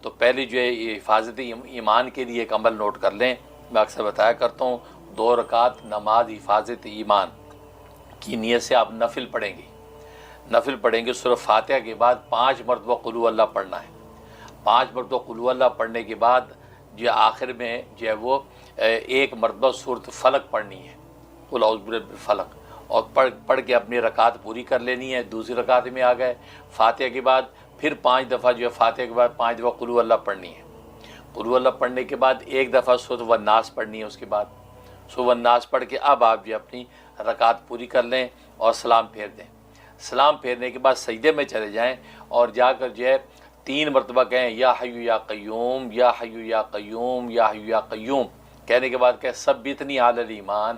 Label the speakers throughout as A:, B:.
A: تو پہلی جو ہے یہ حفاظت ایمان کے لیے ایک عمل نوٹ کر لیں. میں اکثر بتایا کرتا ہوں 2 رکعت نماز حفاظت ایمان کی نیت سے آپ نفل پڑھیں گے. نفل پڑھیں گے سورہ فاتحہ کے بعد 5 مرتبہ قل هو اللہ پڑھنا ہے. 5 مرتبہ قل هو اللہ پڑھنے کے بعد جو آخر میں جو ہے وہ 1 مرتبہ سورۃ فلق پڑھنی ہے، قل اعوذ برب الفلق، اور پڑھ کے اپنی رکعت پوری کر لینی ہے. دوسری رکعت میں آ گئے فاتحہ کے بعد پھر 5 دفعہ جو ہے فاتحہ کے بعد 5 دفعہ قل هو اللہ پڑھنی ہے. قل هو اللہ پڑھنے کے بعد 1 دفعہ سورۃ والناس پڑھنی ہے. اس کے بعد سورۃ والناس پڑھ کے اب آپ جو اپنی رکعت پوری کر لیں اور سلام پھیر دیں. سلام پھیرنے کے بعد سجدے میں چلے جائیں اور جا کر جو ہے 3 مرتبہ کہیں یا حی یا قیوم یا حی یا قیوم یا حی یا قیوم. کہنے کے بعد کہیں ثبتنی علی الایمان،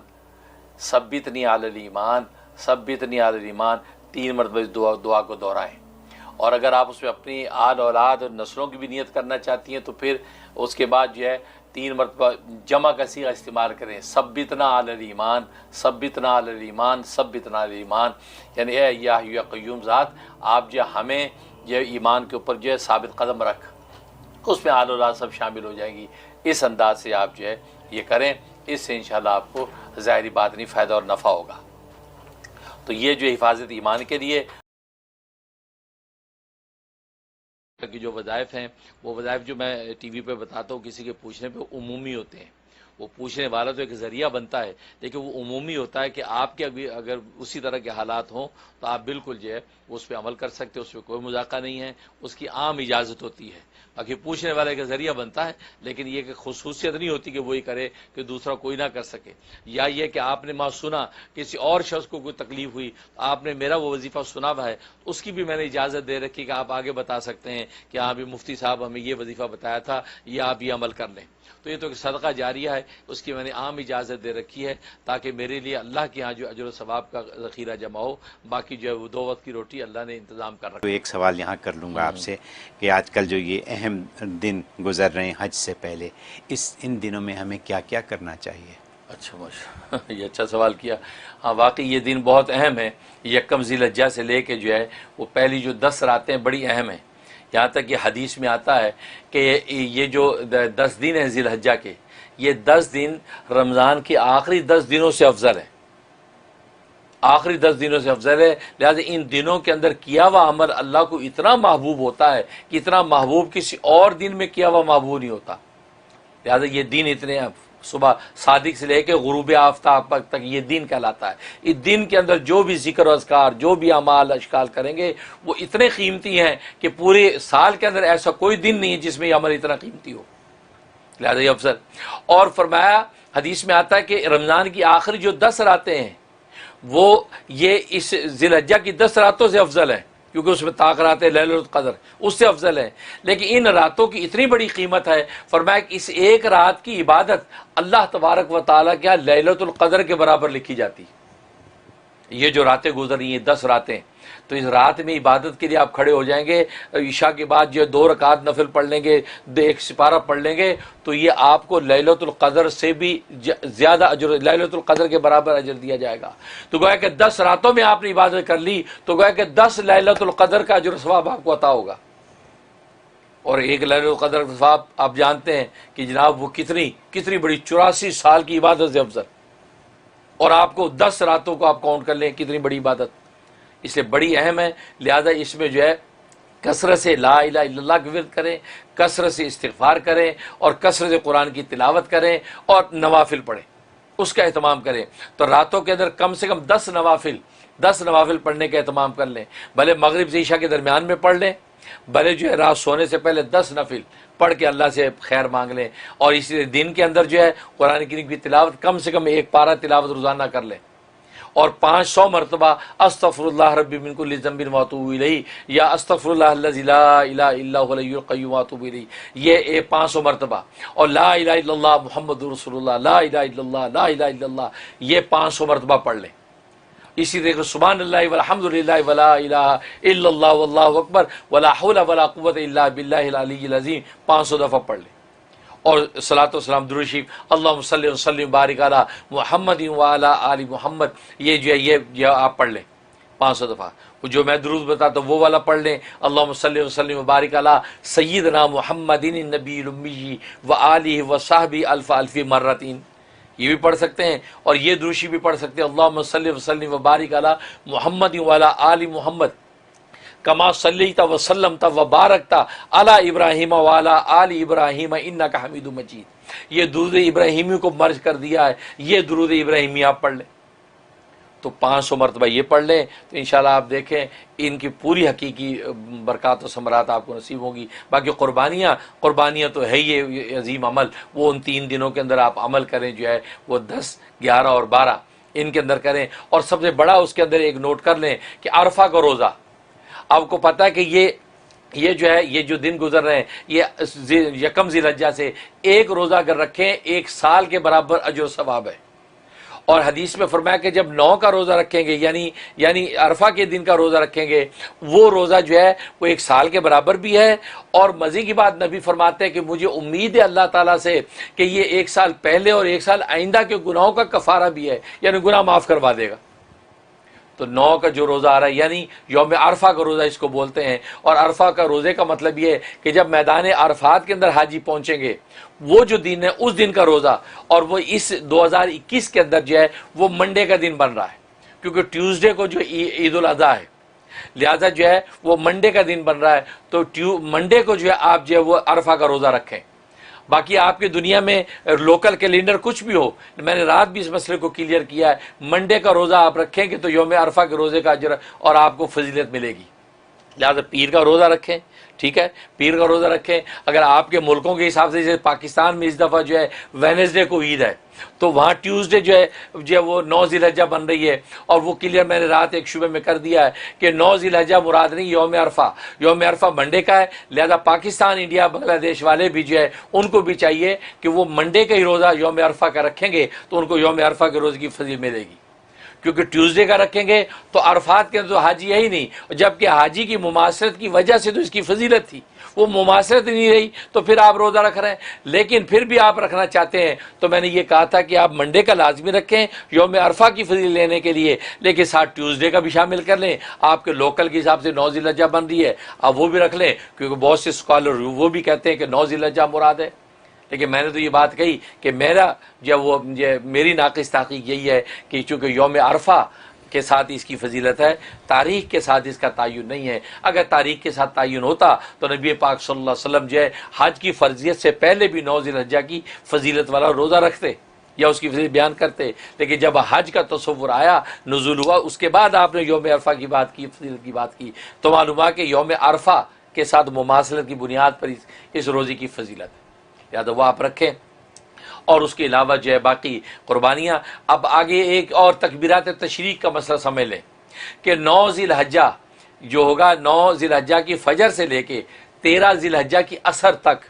A: ثبتنی علی الایمان، ثبتنی علی الایمان. 3 مرتبہ اس دعا کو دہرائیں. اور اگر آپ اس میں اپنی آل اولاد اور نسلوں کی بھی نیت کرنا چاہتی ہیں تو پھر اس کے بعد جو ہے 3 مرتبہ جمع کا صیغہ استعمال کریں، ثبتنا علی الایمان، ثبتنا علی الایمان، ثبتنا علی الایمان. یعنی اے یا حی یا قیوم ذات آپ جو ہمیں یہ ایمان کے اوپر جو ہے ثابت قدم رکھ. اس میں آل اولاد سب شامل ہو جائیں گی. اس انداز سے آپ جو ہے یہ کریں، اس سے انشاءاللہ آپ کو ظاہری باطنی فائدہ اور نفع ہوگا. تو یہ جو حفاظت ایمان کے لیے کی جو وظائف ہیں، وہ وظائف جو میں ٹی وی پہ بتاتا ہوں کسی کے پوچھنے پہ عمومی ہوتے ہیں. وہ پوچھنے والا تو ایک ذریعہ بنتا ہے لیکن وہ عمومی ہوتا ہے کہ آپ کے اگر اسی طرح کے حالات ہوں تو آپ بالکل جو ہے اس پہ عمل کر سکتے، اس پہ کوئی مذاقہ نہیں ہے، اس کی عام اجازت ہوتی ہے. باقی پوچھنے والے کا ذریعہ بنتا ہے لیکن یہ کہ خصوصیت نہیں ہوتی کہ وہی کرے کہ دوسرا کوئی نہ کر سکے. یا یہ کہ آپ نے ماں سنا کسی اور شخص کو کوئی تکلیف ہوئی، آپ نے میرا وہ وظیفہ سنا ہوا ہے، اس کی بھی میں نے اجازت دے رکھی کہ آپ آگے بتا سکتے ہیں کہ ہاں بھی مفتی صاحب ہمیں یہ وظیفہ بتایا تھا، یہ آپ یہ عمل کر لیں. تو یہ تو ایک صدقہ جاریہ ہے، اس کی میں نے عام اجازت دے رکھی ہے تاکہ میرے لیے اللہ کے ہاں جو اجر و ثواب کا ذخیرہ جمع ہو. باقی جو ہے وہ 2 وقت کی روٹی اللہ نے انتظام کر رکھا.
B: تو ایک سوال یہاں کر لوں گا آپ سے کہ آج کل جو یہ اہم دن گزر رہے ہیں حج سے پہلے، ان دنوں میں ہمیں کیا کیا کرنا چاہیے؟
A: اچھا ماشاء یہ اچھا سوال کیا. ہاں واقعی یہ دن بہت اہم ہے. یکم ذی الحجہ سے لے کے جو ہے وہ پہلی جو 10 راتیں بڑی اہم ہیں. یہاں تک کہ حدیث میں آتا ہے کہ یہ جو 10 دن ہیں ذی الحجہ کے، یہ 10 دن رمضان کے آخری 10 دنوں سے افضل ہیں. آخری 10 دنوں سے افضل ہے. لہٰذا ان دنوں کے اندر کیا ہوا عمل اللہ کو اتنا محبوب ہوتا ہے کہ اتنا محبوب کسی اور دن میں کیا ہوا محبوب نہیں ہوتا. لہٰذا یہ دن اتنے صبح صادق سے لے کے غروب آفتاب تک یہ دن کہلاتا ہے. اس دن کے اندر جو بھی ذکر و اذکار، جو بھی اعمال اشکال کریں گے وہ اتنے قیمتی ہیں کہ پورے سال کے اندر ایسا کوئی دن نہیں ہے جس میں یہ عمل اتنا قیمتی ہو. لہٰذا یہ افضل. اور فرمایا حدیث میں آتا ہے کہ رمضان کی آخری جو 10 راتیں ہیں وہ یہ اس ذی الحجہ کی 10 راتوں سے افضل ہیں کیونکہ اس میں طاق رات ہے لیلۃ القدر، اس سے افضل ہے. لیکن ان راتوں کی اتنی بڑی قیمت ہے، فرمایا کہ اس ایک رات کی عبادت اللہ تبارک و تعالیٰ کے لیلۃ القدر کے برابر لکھی جاتی. یہ جو راتیں گزر رہی ہیں 10 راتیں، تو اس رات میں عبادت کے لیے آپ کھڑے ہو جائیں گے، عشاء کے بعد جو 2 رکعت نفل پڑھ لیں گے، 1 سپارہ پڑھ لیں گے، تو یہ آپ کو لیلۃ القدر سے بھی زیادہ اجر، لیلۃ القدر کے برابر اجر دیا جائے گا. تو گویا کہ 10 راتوں میں آپ نے عبادت کر لی تو گویا کہ 10 لیلۃ القدر کا اجر و ثواب آپ کو عطا ہوگا. اور ایک لیلۃ القدر کا ثواب آپ جانتے ہیں کہ جناب وہ کتنی بڑی 84 سال کی عبادت سے افضل. اور آپ کو 10 راتوں کو آپ کاؤنٹ کر لیں کتنی بڑی عبادت، اس لیے بڑی اہم ہے. لہذا اس میں جو ہے کثرت سے لا الہ الا اللہ کا ورد کریں، کثرت سے استغفار کریں اور کثرت سے قرآن کی تلاوت کریں اور نوافل پڑھیں، اس کا اہتمام کریں. تو راتوں کے اندر کم سے کم 10 نوافل پڑھنے کا اہتمام کر لیں. بھلے مغرب سے عشاء کے درمیان میں پڑھ لیں، بھلے جو ہے رات سونے سے پہلے 10 نفل پڑھ کے اللہ سے خیر مانگ لیں. اور اسی دن کے اندر جو ہے قرآن کریم کی تلاوت کم سے کم 1 پارہ تلاوت روزانہ کر لیں. اور 500 مرتبہ استغفر اللہ ربی من کل ذنب واتوب الیہ یا استغفر اللہ الذی لا الہ الا هو الحی القیوم واتوب الیہ، یہ 500 مرتبہ. اور لا الہ الا اللہ محمد رسول اللہ، لا الہ الا اللہ، لا الہ الا اللہ، یہ 500 مرتبہ پڑھ لیں. اسی طریقے سبحان اللہ والحمد للہ ولا الہ الا اللہ واللہ اکبر ولا حول ولا قوت الا باللہ العلی العظیم 500 دفعہ پڑھ لیں. اور صلاۃ و سلام درود شریف اللہم صلی وسلم بارک علی محمد وعلی آل محمد، یہ جو ہے یہ آپ پڑھ لیں 500 دفعہ. جو میں درود بتاتا ہوں وہ والا پڑھ لیں، اللہم صلی وسلم وبارک علی سیدنا محمد النبی الامی و آلہ و صحبہ الف الف مرتین، یہ بھی پڑھ سکتے ہیں۔ اور یہ دروشی بھی پڑھ سکتے ہیں، اللہم صلی وسلم وبارک علی محمد وعلی آل محمد کما صلیت وسلمت وبارکت علی ابراہیم وعلی آل ابراہیم انک حمید مجید۔ یہ درود ابراہیمی کو مرج کر دیا ہے، یہ درود ابراہیمی آپ پڑھ لیں تو 500 مرتبہ یہ پڑھ لیں تو انشاءاللہ آپ دیکھیں ان کی پوری حقیقی برکات و ثمرات آپ کو نصیب ہوں گی۔ باقی قربانیاں تو ہے یہ عظیم عمل، وہ ان 3 دنوں کے اندر آپ عمل کریں، جو ہے وہ 10، 11 اور 12 ان کے اندر کریں۔ اور سب سے بڑا اس کے اندر ایک نوٹ کر لیں کہ عرفہ کا روزہ، آپ کو پتہ ہے کہ یہ جو ہے یہ جو دن گزر رہے ہیں یہ یکم ذی الحجہ سے ایک روزہ اگر رکھیں 1 سال کے برابر اجر و ثواب ہے۔ اور حدیث میں فرمایا کہ جب 9 کا روزہ رکھیں گے یعنی عرفہ کے دن کا روزہ رکھیں گے، وہ روزہ جو ہے وہ 1 سال کے برابر بھی ہے۔ اور مزے کی بات نبی فرماتے ہیں کہ مجھے امید ہے اللہ تعالیٰ سے کہ یہ 1 سال پہلے اور 1 سال آئندہ کے گناہوں کا کفارہ بھی ہے، یعنی گناہ معاف کروا دے گا۔ تو 9 کا جو روزہ آ رہا ہے یعنی یوم عرفہ کا روزہ اس کو بولتے ہیں۔ اور عرفہ کا روزے کا مطلب یہ ہے کہ جب میدان عرفات کے اندر حاجی پہنچیں گے، وہ جو دن ہے اس دن کا روزہ، اور وہ اس 2021 کے اندر جو ہے وہ منڈے کا دن بن رہا ہے، کیونکہ ٹیوزڈے کو جو عید الاضحیٰ ہے، لہذا جو ہے وہ منڈے کا دن بن رہا ہے۔ تو منڈے کو جو ہے آپ جو ہے وہ عرفہ کا روزہ رکھیں۔ باقی آپ کی دنیا میں لوکل کیلنڈر کچھ بھی ہو، میں نے رات بھی اس مسئلے کو کلیئر کیا ہے، منڈے کا روزہ آپ رکھیں گے تو یوم عرفہ کے روزے کا اجر اور آپ کو فضیلت ملے گی۔ لہٰذا پیر کا روزہ رکھیں، ٹھیک ہے، پیر کا روزہ رکھیں۔ اگر آپ کے ملکوں کے حساب سے، جیسے پاکستان میں اس دفعہ جو ہے وینسڈے کو عید ہے، تو وہاں ٹیوزڈے جو ہے وہ 9 ذی الحجہ بن رہی ہے، اور وہ کلیئر میں نے رات ایک شعبے میں کر دیا ہے کہ 9 ذی الحجہ مراد نہیں، یوم عرفہ منڈے کا ہے۔ لہذا پاکستان، انڈیا، بنگلہ دیش والے بھی جو ہے ان کو بھی چاہیے کہ وہ منڈے کا ہی روزہ یوم عرفہ کا رکھیں گے تو ان کو یوم عرفہ کے روزے کی فضیلت ملے گی، کیونکہ ٹیوزڈے کا رکھیں گے تو عرفات کے اندر تو حاجی ہے ہی نہیں، جبکہ حاجی کی مماثلت کی وجہ سے تو اس کی فضیلت تھی، وہ مماثلت نہیں رہی تو پھر آپ روزہ رکھ رہے ہیں۔ لیکن پھر بھی آپ رکھنا چاہتے ہیں تو میں نے یہ کہا تھا کہ آپ منڈے کا لازمی رکھیں یوم عرفہ کی فضیلت لینے کے لیے، لیکن ساتھ ٹیوزڈے کا بھی شامل کر لیں۔ آپ کے لوکل کے حساب سے 9 ذی الحجہ بن رہی ہے، آپ وہ بھی رکھ لیں، کیونکہ بہت سے اسکالر وہ بھی کہتے ہیں کہ 9 ذی الحجہ مراد ہے۔ لیکن میں نے تو یہ بات کہی کہ میری ناقص تحقیق یہی ہے کہ چونکہ یوم عرفہ کے ساتھ اس کی فضیلت ہے، تاریخ کے ساتھ اس کا تعین نہیں ہے۔ اگر تاریخ کے ساتھ تعین ہوتا تو نبی پاک صلی اللہ علیہ وسلم جو ہے حج کی فرضیت سے پہلے بھی 9 ذی الحجہ کی فضیلت والا روزہ رکھتے یا اس کی فضیلت بیان کرتے، لیکن جب حج کا تصور آیا، نزول ہوا، اس کے بعد آپ نے یوم عرفہ کی بات کی، فضیلت کی بات کی، تو معلوم ہوا کہ یوم عرفہ کے ساتھ مماثلت کی بنیاد پر اس روزے کی فضیلت ہے، لہٰذا وہ آپ رکھیں۔ اور اس کے علاوہ جو ہے باقی قربانیاں، اب آگے ایک اور تکبیرات تشریق کا مسئلہ سمجھ لیں کہ 9 ذی الحجہ جو ہوگا، 9 ذی الحجہ کی فجر سے لے کے 13 ذی الحجہ کی عصر تک،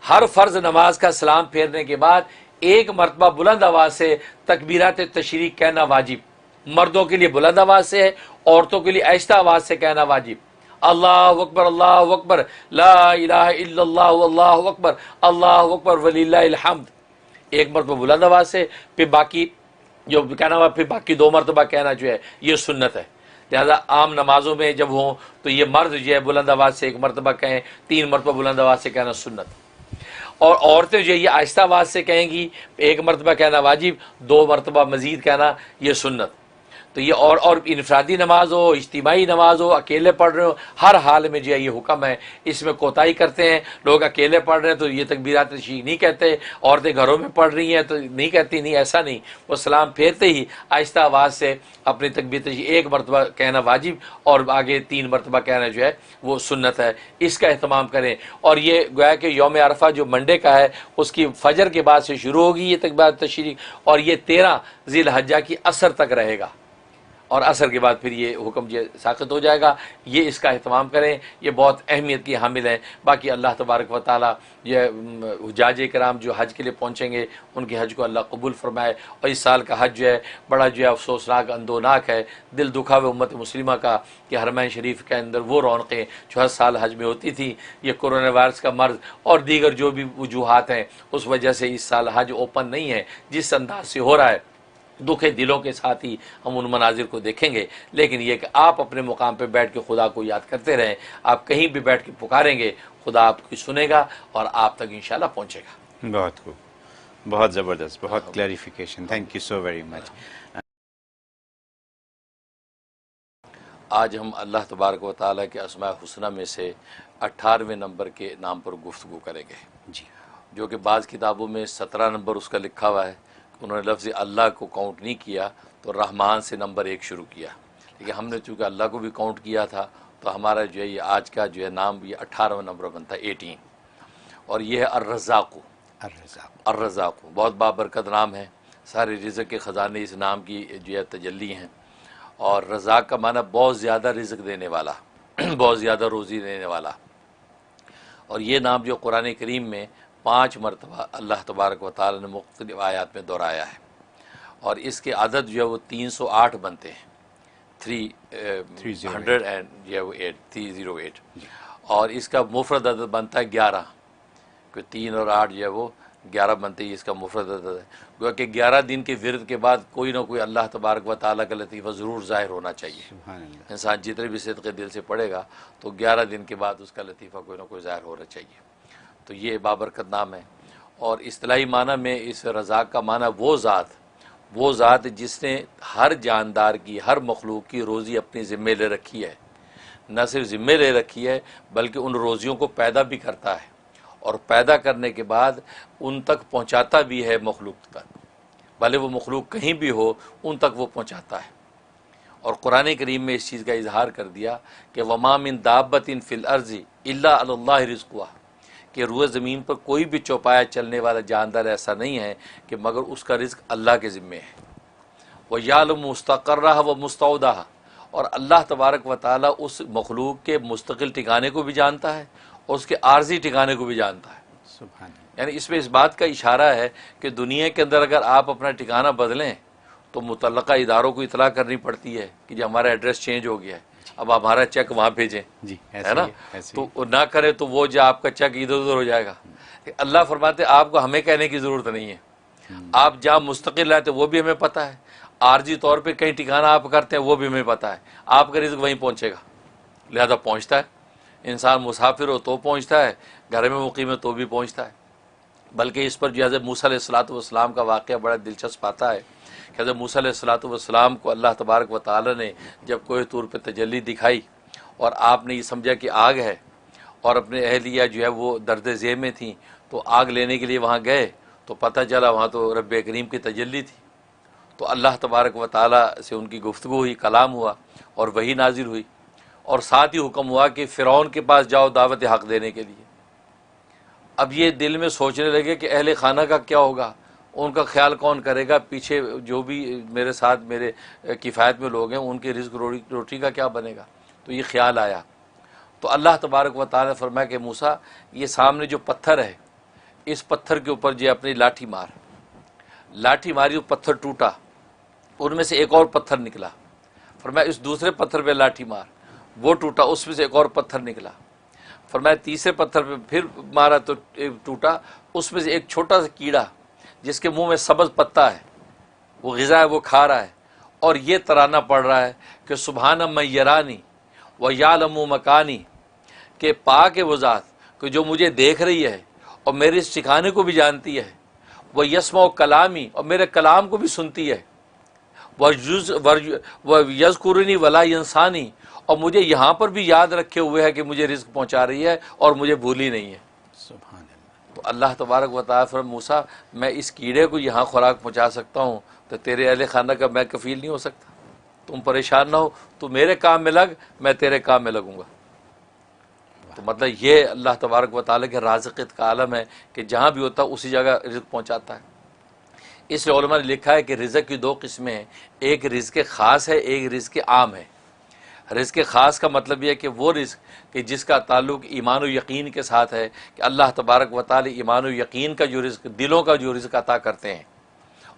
A: ہر فرض نماز کا سلام پھیرنے کے بعد 1 مرتبہ بلند آواز سے تکبیرات تشریق کہنا واجب، مردوں کے لیے بلند آواز سے ہے، عورتوں کے لیے آہستہ آواز سے کہنا واجب۔ اللہ اکبر لا الہ الا اللہ واللہ اکبر اللہ اکبر وللہ الحمد، 1 مرتبہ بلند آواز سے، پھر باقی جو کہنا ہوا پھر باقی 2 مرتبہ کہنا جو ہے یہ سنت ہے۔ لہذا عام نمازوں میں جب ہوں تو یہ مرد جو ہے بلند آواز سے 1 مرتبہ کہیں، 3 مرتبہ بلند آواز سے کہنا سنت، اور عورتیں جو ہے یہ آہستہ آواز سے کہیں گی، 1 مرتبہ کہنا واجب، 2 مرتبہ مزید کہنا یہ سنت۔ تو یہ اور انفرادی نماز ہو، اجتماعی نماز ہو، اکیلے پڑھ رہے ہو، ہر حال میں جو ہے یہ حکم ہے۔ اس میں کوتاہی کرتے ہیں لوگ، اکیلے پڑھ رہے ہیں تو یہ تکبیرات تشریق نہیں کہتے، عورتیں گھروں میں پڑھ رہی ہیں تو نہیں کہتی، نہیں ایسا نہیں، وہ سلام پھیرتے ہی آہستہ آواز سے اپنی تکبیر تشریق 1 مرتبہ کہنا واجب اور آگے 3 مرتبہ کہنا جو ہے وہ سنت ہے، اس کا اہتمام کریں۔ اور یہ گویا کہ یوم عرفہ جو منڈے کا ہے اس کی فجر کے بعد سے شروع ہوگی یہ تکبیرات تشریق، اور یہ 13 ذی الحجہ کی عصر تک رہے گا، اور عصر کے بعد پھر یہ حکم جو ساقط ہو جائے گا۔ یہ اس کا اہتمام کریں، یہ بہت اہمیت کی حامل ہیں۔ باقی اللہ تبارک و تعالیٰ یہ حجاج کرام جو حج کے لیے پہنچیں گے ان کے حج کو اللہ قبول فرمائے، اور اس سال کا حج جو ہے بڑا جو ہے افسوسناک، اندوناک ہے، دل دکھا ہوئے امت مسلمہ کا کہ حرمین شریف کے اندر وہ رونقیں جو ہر سال حج میں ہوتی تھیں، یہ کورونا وائرس کا مرض اور دیگر جو بھی وجوہات ہیں اس وجہ سے اس سال حج اوپن نہیں ہے جس انداز سے ہو رہا ہے۔ دکھے دلوں کے ساتھ ہی ہم ان مناظر کو دیکھیں گے، لیکن یہ کہ آپ اپنے مقام پہ بیٹھ کے خدا کو یاد کرتے رہیں، آپ کہیں بھی بیٹھ کے پکاریں گے، خدا آپ کی سنے گا اور آپ تک انشاءاللہ پہنچے گا۔
B: بہت خوب، بہت زبردست، بہت clarification, thank you so very much.
A: آج ہم اللہ تبارک و تعالیٰ کے اسماء حسنہ میں سے 18ویں نمبر کے نام پر گفتگو کریں گے،
B: جی،
A: جو کہ بعض کتابوں میں 17 نمبر اس کا لکھا ہوا ہے، انہوں نے لفظ اللہ کو کاؤنٹ نہیں کیا تو رحمان سے نمبر 1 شروع کیا، لیکن ہم نے چونکہ اللہ کو بھی کاؤنٹ کیا تھا تو ہمارا جو ہے یہ آج کا جو ہے نام یہ 18واں نمبر بنتا ہے، 18، اور یہ ہے الرزاق۔
B: الرزاق،
A: الرزاق بہت بابرکت نام ہے، سارے رزق کے خزانے اس نام کی جو ہے تجلی ہیں، اور رزاق کا معنی بہت زیادہ رزق دینے والا، بہت زیادہ روزی دینے والا۔ اور یہ نام جو قرآن کریم میں 5 مرتبہ اللہ تبارک و تعالی نے مختلف آیات میں دہرایا ہے، اور اس کے عدد جو ہے وہ 308 بنتے ہیں، 300 اینڈ جو ہے وہ 308، اور اس کا مفرد عدد بنتا ہے 11، کہ 3 اور 8 جو ہے وہ 11 بنتے ہی اس کا مفرد عدد ہے، گویا کہ 11 دن کے ورد کے بعد کوئی نہ کوئی اللہ تبارک و تعالیٰ کا لطیفہ ضرور ظاہر ہونا چاہیے۔
B: سبحان اللہ،
A: انسان جتنے بھی صدقے دل سے پڑھے گا تو 11 دن کے بعد اس کا لطیفہ کوئی نہ کوئی ظاہر ہونا چاہیے۔ تو یہ بابرکت نام ہے، اور اصطلاحی معنی میں اس رزاق کا معنی وہ ذات جس نے ہر جاندار کی، ہر مخلوق کی روزی اپنی ذمہ لے رکھی ہے، نہ صرف ذمہ لے رکھی ہے بلکہ ان روزیوں کو پیدا بھی کرتا ہے، اور پیدا کرنے کے بعد ان تک پہنچاتا بھی ہے مخلوق تک، بھلے وہ مخلوق کہیں بھی ہو ان تک وہ پہنچاتا ہے۔ اور قرآن کریم میں اس چیز کا اظہار کر دیا کہ وما من دابۃ فی الارض الا علی اللہ رزقها، کہ روئے زمین پر کوئی بھی چوپایا چلنے والا جاندار ایسا نہیں ہے کہ مگر اس کا رزق اللہ کے ذمے ہے۔ وَيَعْلَمُ مُسْتَقَرَّهَا وَمُسْتَوْدَعَهَا، اور اللہ تبارک و تعالیٰ اس مخلوق کے مستقل ٹھکانے کو بھی جانتا ہے اور اس کے عارضی ٹھکانے کو بھی جانتا ہے۔
B: سبحان اللہ،
A: یعنی اس میں اس بات کا اشارہ ہے کہ دنیا کے اندر اگر آپ اپنا ٹھکانہ بدلیں تو متعلقہ اداروں کو اطلاع کرنی پڑتی ہے کہ جو ہمارا ایڈریس چینج ہو گیا ہے، اب ہمارا چیک وہاں بھیجیں،
B: جی،
A: ہے نا؟ تو نہ کرے تو وہ جو آپ کا چیک ادھر ادھر ہو جائے گا۔ اللہ فرماتے آپ کو ہمیں کہنے کی ضرورت نہیں ہے، آپ جہاں مستقل رہتے وہ بھی ہمیں پتہ ہے، عارضی طور پہ کہیں ٹھکانہ آپ کرتے ہیں وہ بھی ہمیں پتہ ہے، آپ کا رزق وہیں پہنچے گا، لہذا پہنچتا ہے۔ انسان مسافر ہو تو پہنچتا ہے، گھر میں مقیم ہے تو بھی پہنچتا ہے۔ بلکہ اس پر جو حضرت موسیٰ علیہ السلام کا واقعہ بڑا دلچسپ آتا ہے کہ حضرت موسیٰ علیہ السلام کو اللہ تبارک و تعالی نے جب کوہ طور پہ تجلی دکھائی اور آپ نے یہ سمجھا کہ آگ ہے، اور اپنے اہلیہ جو ہے وہ درد ذیل میں تھیں، تو آگ لینے کے لیے وہاں گئے تو پتہ چلا وہاں تو رب کریم کی تجلی تھی، تو اللہ تبارک و تعالی سے ان کی گفتگو ہوئی، کلام ہوا اور وحی نازل ہوئی، اور ساتھ ہی حکم ہوا کہ فرعون کے پاس جاؤ دعوت حق دینے کے لیے۔ اب یہ دل میں سوچنے لگے کہ اہل خانہ کا کیا ہوگا، ان کا خیال کون کرے گا، پیچھے جو بھی میرے ساتھ میرے کفایت میں لوگ ہیں ان کے رزق روٹی کا کیا بنے گا۔ تو یہ خیال آیا تو اللہ تبارک و تعالی نے فرمایا کہ موسیٰ یہ سامنے جو پتھر ہے اس پتھر کے اوپر جو اپنی لاٹھی ماری، وہ پتھر ٹوٹا، ان میں سے ایک اور پتھر نکلا، فرمایا اس دوسرے پتھر پہ لاٹھی مار، وہ ٹوٹا، اس میں سے ایک اور پتھر نکلا، فرمایا تیسرے پتھر پہ پھر مارا تو ٹوٹا، اس میں سے ایک چھوٹا سا کیڑا جس کے منہ میں سبز پتا ہے، وہ غذا ہے وہ کھا رہا ہے، اور یہ ترانہ پڑھ رہا ہے کہ سبحان من یرانی و یعلم مکانی، کہ پاک ہے وہ ذات کہ جو مجھے دیکھ رہی ہے اور میرے اس ٹھکانے کو بھی جانتی ہے، وہ یسمع کلامی، اور میرے کلام کو بھی سنتی ہے، وہ یذکرنی ولا ینسانی، اور مجھے یہاں پر بھی یاد رکھے ہوئے ہے کہ مجھے رزق پہنچا رہی ہے اور مجھے بھولی نہیں ہے۔
B: سبحان اللہ،
A: تو اللہ تبارک و تعالیٰ فرمایا موسیٰ میں اس کیڑے کو یہاں خوراک پہنچا سکتا ہوں تو تیرے اہل خانہ کا میں کفیل نہیں ہو سکتا، تم پریشان نہ ہو، تو میرے کام میں لگ، میں تیرے کام میں لگوں گا۔ تو مطلب یہ اللہ تبارک و تعالیٰ کے رازقیت کا عالم ہے کہ جہاں بھی ہوتا ہے اسی جگہ رزق پہنچاتا ہے۔ اس لیے علماء نے لکھا ہے کہ رزق کی 2 قسمیں ہیں، ایک رزق خاص ہے، ایک رزق عام ہے۔ رزق خاص کا مطلب یہ ہے کہ وہ رزق کہ جس کا تعلق ایمان و یقین کے ساتھ ہے، کہ اللہ تبارک و تعالی ایمان و یقین کا جو رزق، دلوں کا جو رزق عطا کرتے ہیں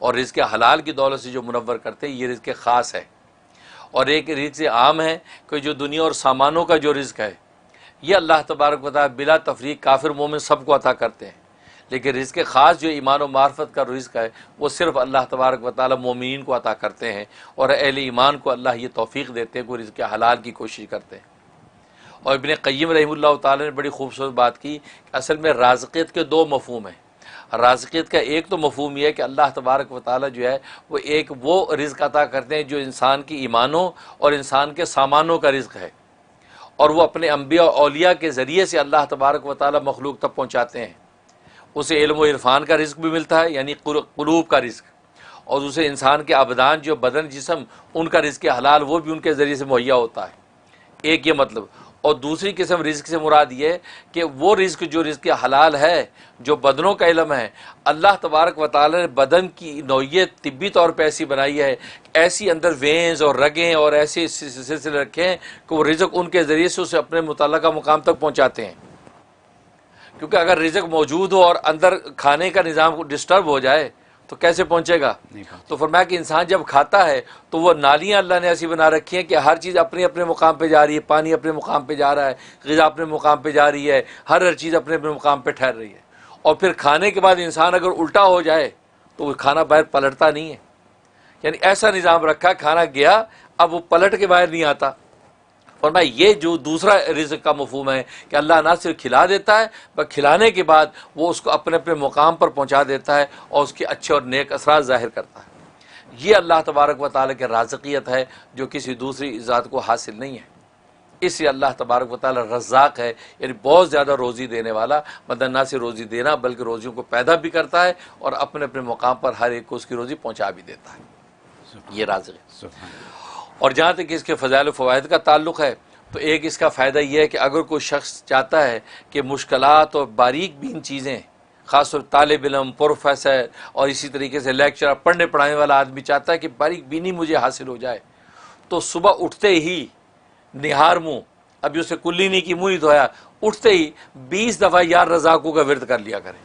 A: اور رزق حلال کی دولت سے جو منور کرتے ہیں، یہ رزق خاص ہے۔ اور ایک رزق عام ہے کہ جو دنیا اور سامانوں کا جو رزق ہے، یہ اللہ تبارک و تعالی بلا تفریق کافر مومن سب کو عطا کرتے ہیں، لیکن رزق خاص جو ایمان و معرفت کا رزق ہے وہ صرف اللہ تبارک و تعالی مومنین کو عطا کرتے ہیں، اور اہل ایمان کو اللہ یہ توفیق دیتے ہیں کہ وہ رزق حلال کی کوشش کرتے ہیں۔ اور ابن قیم رحمہ اللہ تعالی نے بڑی خوبصورت بات کی کہ اصل میں رازقیت کے دو مفہوم ہیں۔ رازقیت کا ایک تو مفہوم یہ ہے کہ اللہ تبارک و تعالی جو ہے وہ رزق عطا کرتے ہیں جو انسان کی ایمانوں اور انسان کے سامانوں کا رزق ہے، اور وہ اپنے انبیاء اور اولیاء کے ذریعے سے اللہ تبارک و تعالی مخلوق تک پہنچاتے ہیں۔ اسے علم و عرفان کا رزق بھی ملتا ہے، یعنی قلوب کا رزق، اور اسے انسان کے ابدان جو بدن جسم ان کا رزق حلال وہ بھی ان کے ذریعے سے مہیا ہوتا ہے، ایک یہ مطلب۔ اور دوسری قسم رزق سے مراد یہ کہ وہ رزق جو رزق حلال ہے، جو بدنوں کا علم ہے، اللہ تبارک و تعالی نے بدن کی نوعیت طبی طور پہ ایسی بنائی ہے، ایسی اندر وینز اور رگیں اور ایسے سلسلے رکھے ہیں کہ وہ رزق ان کے ذریعے سے اسے اپنے متعلقہ مقام تک پہنچاتے ہیں۔ کیونکہ اگر رزق موجود ہو اور اندر کھانے کا نظام ڈسٹرب ہو جائے تو کیسے پہنچے گا؟ تو فرمایا کہ انسان جب کھاتا ہے تو وہ نالیاں اللہ نے ایسی بنا رکھی ہیں کہ ہر چیز اپنے اپنے مقام پہ جا رہی ہے، پانی اپنے مقام پہ جا رہا ہے، غذا اپنے مقام پہ جا رہی ہے، ہر چیز اپنے اپنے مقام پہ ٹھہر رہی ہے۔ اور پھر کھانے کے بعد انسان اگر الٹا ہو جائے تو وہ کھانا باہر پلٹتا نہیں ہے، یعنی ایسا نظام رکھا کھانا گیا اب وہ پلٹ کے باہر نہیں آتا۔ اور یہ جو دوسرا رزق کا مفہوم ہے کہ اللہ نہ صرف کھلا دیتا ہے بلکہ کھلانے کے بعد وہ اس کو اپنے اپنے مقام پر پہنچا دیتا ہے اور اس کے اچھے اور نیک اثرات ظاہر کرتا ہے۔ یہ اللہ تبارک و تعالیٰ کی رازقیت ہے جو کسی دوسری ذات کو حاصل نہیں ہے۔ اس لیے اللہ تبارک و تعالیٰ رزاق ہے، یعنی بہت زیادہ روزی دینے والا، مطلب نہ صرف روزی دینا بلکہ روزیوں کو پیدا بھی کرتا ہے اور اپنے اپنے مقام پر ہر ایک کو اس کی روزی پہنچا بھی دیتا ہے۔ یہ رازق ہے۔ اور جہاں تک اس کے فضائل و فوائد کا تعلق ہے تو ایک اس کا فائدہ یہ ہے کہ اگر کوئی شخص چاہتا ہے کہ مشکلات اور باریک بین چیزیں، خاص طور طالب علم، پروفیسر اور اسی طریقے سے لیکچرر، پڑھنے پڑھانے والا آدمی چاہتا ہے کہ باریک بینی مجھے حاصل ہو جائے، تو صبح اٹھتے ہی نہار منہ، ابھی اسے کلی نہیں کی، منہ نہیں دھویا، اٹھتے ہی 20 دفعہ یا رزاقو کا ورد کر لیا کرے۔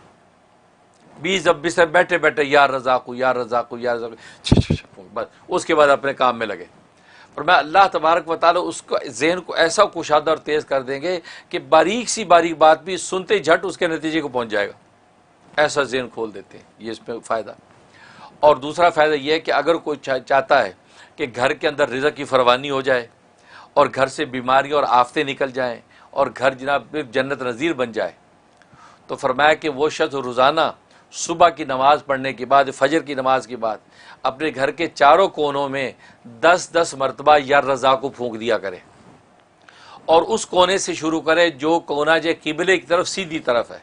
A: 20 دفعہ بستر بیٹھے بیٹھے یا رزاقو یا رزاقو یا رزاقو، بس اس کے بعد اپنے کام میں لگے۔ اور میں اللہ تبارک و تعالیٰ اس کو ذہن کو ایسا کشادہ اور تیز کر دیں گے کہ باریک سی باریک بات بھی سنتے جھٹ اس کے نتیجے کو پہنچ جائے گا، ایسا ذہن کھول دیتے ہیں۔ یہ اس میں فائدہ۔ اور دوسرا فائدہ یہ ہے کہ اگر کوئی چاہتا ہے کہ گھر کے اندر رزق کی فراوانی ہو جائے اور گھر سے بیماریاں اور آفتیں نکل جائیں اور گھر جناب جنت نظیر بن جائے، تو فرمایا کہ وہ شخص روزانہ صبح کی نماز پڑھنے کے بعد، فجر کی نماز کے بعد اپنے گھر کے چاروں کونوں میں 10 مرتبہ یا رضا کو پھونک دیا کرے، اور اس کونے سے شروع کرے جو کونا جو قبلے کی طرف سیدھی طرف ہے۔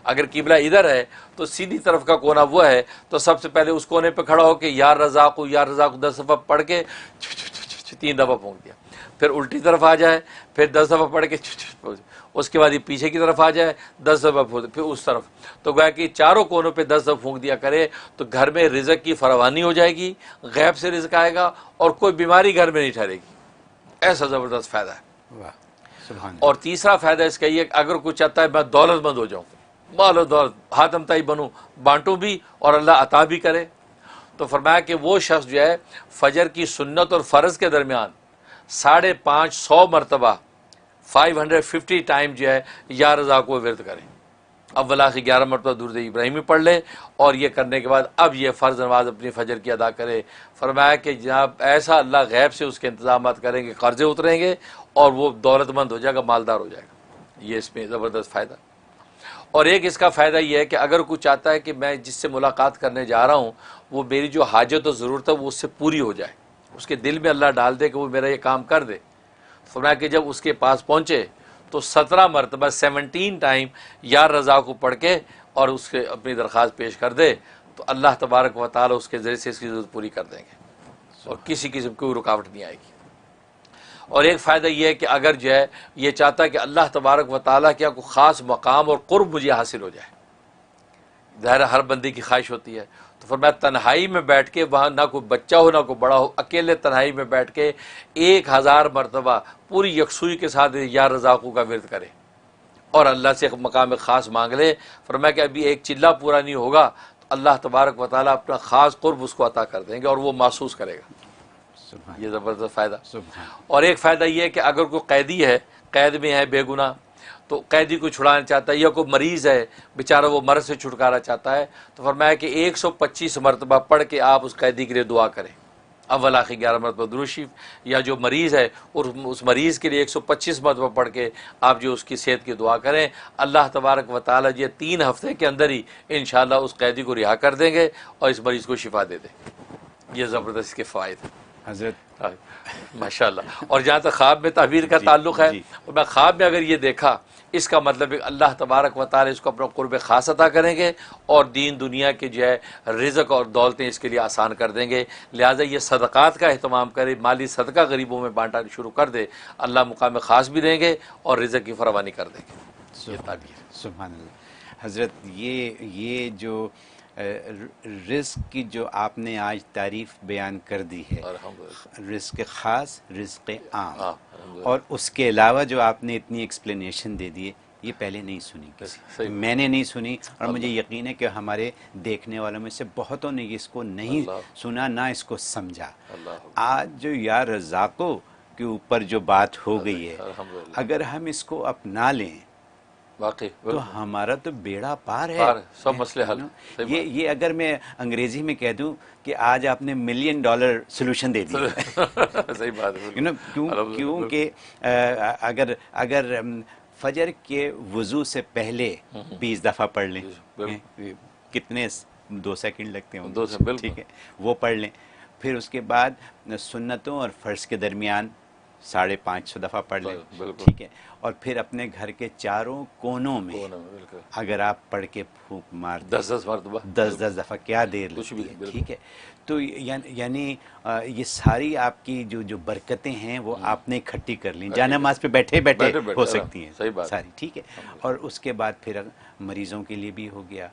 A: اگر قبلہ ادھر ہے تو سیدھی طرف کا کونا وہ ہے، تو سب سے پہلے اس کونے پہ کھڑا ہو کے یا رضا کو 10 دفعہ پڑھ کے 3 دفعہ پھونک دیا، پھر الٹی طرف آ جائے، پھر 10 دفعہ پڑھ کے، اس کے بعد یہ پیچھے کی طرف آ جائے 10 دفعہ، پھر اس طرف، تو گویا کہ چاروں کونوں پہ 10 دفعہ پھونک دیا کرے تو گھر میں رزق کی فراوانی ہو جائے گی، غیب سے رزق آئے گا اور کوئی بیماری گھر میں نہیں ٹھہرے گی۔ ایسا زبردست فائدہ ہے۔ اور تیسرا فائدہ اس کا یہ کہ اگر کوئی چاہتا ہے میں دولت مند ہو جاؤں، مال و دولت ہاتم تائی بنوں، بانٹوں بھی اور اللہ عطا بھی کرے، تو فرمایا کہ وہ شخص جو ہے فجر کی سنت اور فرض کے درمیان 550 مرتبہ 550 ٹائم جو ہے یا رضا کو ورد کریں، اول آخر 11 مرتبہ درود ابراہیمی پڑھ لے، اور یہ کرنے کے بعد اب یہ فرض نماز اپنی فجر کی ادا کرے۔ فرمایا کہ جناب ایسا اللہ غیب سے اس کے انتظامات کریں گے، قرضے اتریں گے اور وہ دولت مند ہو جائے گا، مالدار ہو جائے گا۔ یہ اس میں زبردست فائدہ۔ اور ایک اس کا فائدہ یہ ہے کہ اگر کوئی چاہتا ہے کہ میں جس سے ملاقات کرنے جا رہا ہوں وہ میری جو حاجت و ضرورت ہے وہ اس سے پوری ہو جائے، اس کے دل میں اللہ ڈال دے کہ وہ میرا یہ کام کر دے، فرمایا کہ جب اس کے پاس پہنچے تو 17 مرتبہ 17 ٹائم یا رضا کو پڑھ کے اور اس کے اپنی درخواست پیش کر دے تو اللہ تبارک و تعالی اس کے ذریعے سے اس کی ضرورت پوری کر دیں گے اور کسی قسم کی کوئی رکاوٹ نہیں آئے گی۔ اور ایک فائدہ یہ ہے کہ اگر جو ہے یہ چاہتا ہے کہ اللہ تبارک و تعالیٰ کیا کوئی خاص مقام اور قرب مجھے حاصل ہو جائے، ظاہر ہر بندے کی خواہش ہوتی ہے، تو فرمایا تنہائی میں بیٹھ کے، وہاں نہ کوئی بچہ ہو نہ کوئی بڑا ہو، اکیلے تنہائی میں بیٹھ کے 1000 مرتبہ پوری یکسوئی کے ساتھ یا رضاقو کا ورد کرے اور اللہ سے ایک مقام خاص مانگ لے۔ فرمایا کہ ابھی ایک چلہ پورا نہیں ہوگا تو اللہ تبارک و تعالیٰ اپنا خاص قرب اس کو عطا کر دیں گے اور وہ محسوس کرے گا۔ یہ زبردست فائدہ۔ اور ایک فائدہ یہ ہے کہ اگر کوئی قیدی ہے، قید میں ہے بے گناہ، تو قیدی کو چھڑانا چاہتا ہے یا کوئی مریض ہے بیچارہ وہ مرض سے چھٹکارا چاہتا ہے، تو فرمایا کہ 125 مرتبہ پڑھ کے آپ اس قیدی کے لیے دعا کریں، اول آخر 11 مرتبہ درود شریف، یا جو مریض ہے اور اس مریض کے لیے 125 مرتبہ پڑھ کے آپ جو اس کی صحت کی دعا کریں، اللہ تبارک و تعالیٰ یہ 3 ہفتے کے اندر ہی انشاءاللہ اس قیدی کو رہا کر دیں گے اور اس مریض کو شفا دے دیں گے۔ یہ زبردست کے فوائد ہیں
B: حضرت
A: ماشاء اللہ۔ اور جہاں تک خواب میں تعبیر کا تعلق ہے، اور میں خواب میں اگر یہ دیکھا، اس کا مطلب ہے کہ اللہ تبارک و تعالی اس کو اپنا قرب خاص عطا کریں گے اور دین دنیا کے جو ہے رزق اور دولتیں اس کے لیے آسان کر دیں گے۔ لہٰذا یہ صدقات کا اہتمام کرے، مالی صدقہ غریبوں میں بانٹنا شروع کر دے، اللہ مقام خاص بھی دیں گے اور رزق کی فراوانی کر دیں گے۔ یہ تعبیر ہے۔
B: سبحان اللہ۔ حضرت یہ جو رزق کی جو آپ نے آج تعریف بیان کر دی ہے، رزق خاص، رزق عام، اور اس کے علاوہ جو آپ نے اتنی ایکسپلینیشن دے دی ہے، یہ پہلے نہیں سنی کسی، میں نے نہیں سنی، اور مجھے یقین ہے کہ ہمارے دیکھنے والوں میں سے بہتوں نے اس کو نہیں سنا، نہ اس کو سمجھا۔ آج جو یا رزاقوں کے اوپر جو بات ہو گئی ہے، اگر ہم اس کو اپنا لیں
A: واقعی
B: تو ہمارا تو بیڑا پار ہے،
A: سب مسئلے حل۔
B: یہ اگر میں انگریزی میں کہہ دوں کہ آج آپ نے $1 ملین سولوشن دے دیا۔
A: صحیح بات ہے۔
B: کیونکہ اگر فجر کے وضو سے پہلے 20 دفعہ پڑھ لیں، کتنے 2 سیکنڈ لگتے ہیں،
A: 2 سیکنڈ،
B: ٹھیک ہے، وہ پڑھ لیں، پھر اس کے بعد سنتوں اور فرض کے درمیان 550 دفعہ پڑھ لیں، ٹھیک ہے، اور پھر اپنے گھر کے چاروں کونوں میں اگر آپ پڑھ کے پھونک مار
A: 10 مرتبہ،
B: 10 دفعہ، کیا دیر لگتی ہے، ٹھیک ہے۔ تو یعنی یہ ساری آپ کی جو برکتیں ہیں وہ آپ نے اکٹھی کر لیں، جا نماز پہ بیٹھے بیٹھے ہو سکتی ہیں ساری، ٹھیک ہے، اور اس کے بعد پھر مریضوں کے لیے بھی ہو گیا،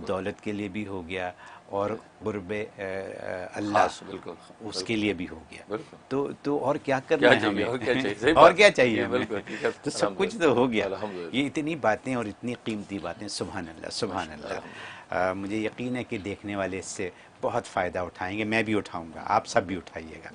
B: دولت کے لیے بھی ہو گیا، اور قرب اللہ اس کے لیے بھی ہو گیا، تو اور کیا کرنا ہے ہمیں، اور کیا چاہیے ہمیں، تو سب کچھ تو ہو گیا۔ یہ اتنی باتیں اور اتنی قیمتی باتیں، سبحان اللہ، سبحان اللہ۔ مجھے یقین ہے کہ دیکھنے والے اس سے بہت فائدہ اٹھائیں گے، میں بھی اٹھاؤں گا، آپ سب بھی اٹھائیے گا۔